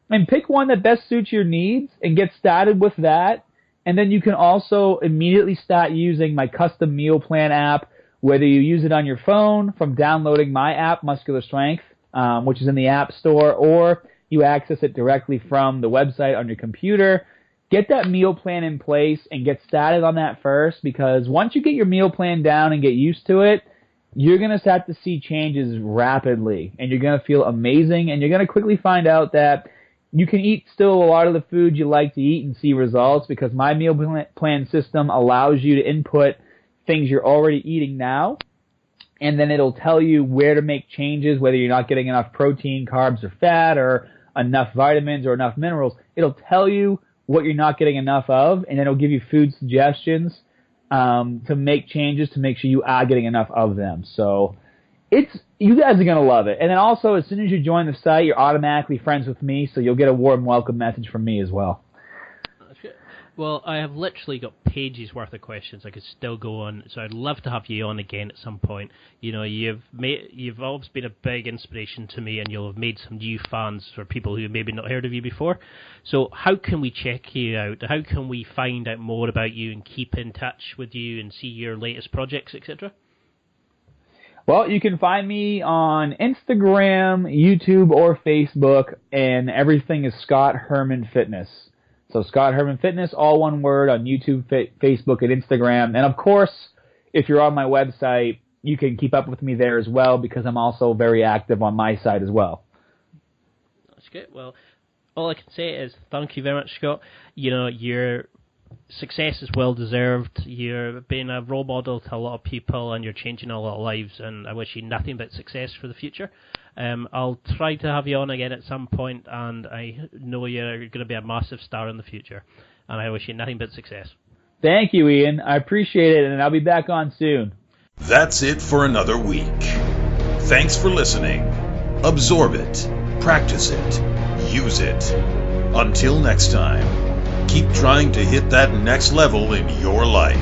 and pick one that best suits your needs and get started with that. And then you can also immediately start using my custom meal plan app, whether you use it on your phone from downloading my app, Muscular Strength, which is in the App Store, or you access it directly from the website on your computer. Get that meal plan in place and get started on that first, because once you get your meal plan down and get used to it, you're going to start to see changes rapidly, and you're going to feel amazing, and you're going to quickly find out that you can eat still a lot of the food you like to eat and see results, because my meal plan system allows you to input things you're already eating now, and then it'll tell you where to make changes, whether you're not getting enough protein, carbs, or fat, or enough vitamins or enough minerals. It'll tell you what you're not getting enough of, and then it'll give you food suggestions to make changes to make sure you are getting enough of them. So you guys are going to love it. And then also, as soon as you join the site, you're automatically friends with me, so you'll get a warm welcome message from me as well. Well, I have literally got pages worth of questions. I could still go on, so I'd love to have you on again at some point. You know, you've always been a big inspiration to me, and you'll have made some new fans for people who maybe not heard of you before. So how can we check you out? How can we find out more about you and keep in touch with you and see your latest projects, etc.? Well, you can find me on Instagram, YouTube, or Facebook, and everything is Scott Herman Fitness. So Scott Herman Fitness, all one word, on YouTube, Facebook, and Instagram. And of course, if you're on my website, you can keep up with me there as well, because I'm also very active on my site as well. That's good. Well, all I can say is thank you very much, Scott. You know, your success is well deserved. You're being a role model to a lot of people, and you're changing a lot of lives, and I wish you nothing but success for the future. I'll try to have you on again at some point, and I know you're going to be a massive star in the future, and I wish you nothing but success. Thank you, Ian. I appreciate it, and I'll be back on soon. That's it for another week. Thanks for listening. Absorb it, practice it, use it. Until next time, keep trying to hit that next level in your life.